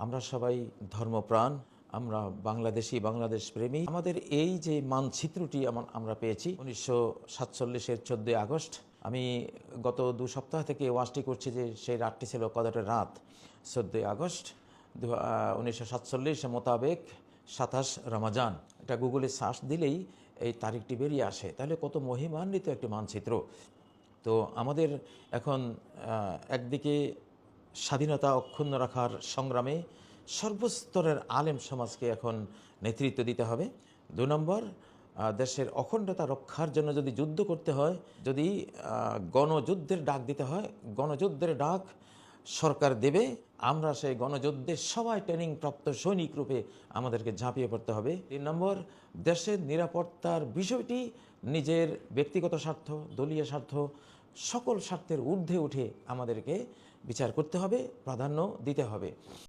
আমরা সবাই ধর্মপ্রাণ, আমরা বাংলাদেশি, বাংলাদেশ প্রেমী। আমাদের এই যে মানচিত্রটি আমরা পেয়েছি 1947-এর 14ই আগস্ট। আমি গত 2 সপ্তাহ থেকে ওয়াজটি করছি যে সেই রাতটি ছিল কদরের রাত, 14ই আগস্ট 1947 মোতাবেক 27 রমজান। এটা গুগলে সার্চ দিলেই এই তারিখটি বেরিয়ে আসে। তাহলে কত মহিমান্বিত একটি মানচিত্র। তো আমাদের এখন একদিকে স্বাধীনতা অক্ষুণ্ণ রাখার সংগ্রামে সর্বস্তরের আলেম সমাজকে এখন নেতৃত্ব দিতে হবে। 2 নম্বর, দেশের অখণ্ডতা রক্ষার জন্য যদি যুদ্ধ করতে হয়, যদি গণযুদ্ধের ডাক দিতে হয়, গণযুদ্ধের ডাক সরকার দেবে। আমরা সেই গণযুদ্ধে সবাই ট্রেনিং প্রাপ্ত সৈনিক রূপে আমাদেরকে ঝাঁপিয়ে পড়তে হবে। 3 নম্বর, দেশের নিরাপত্তার বিষয়টি নিজের ব্যক্তিগত স্বার্থ, দলীয় স্বার্থ, সকল স্বার্থের ঊর্ধ্বে উঠে আমাদেরকে বিচার করতে হবে, প্রাধান্য দিতে হবে।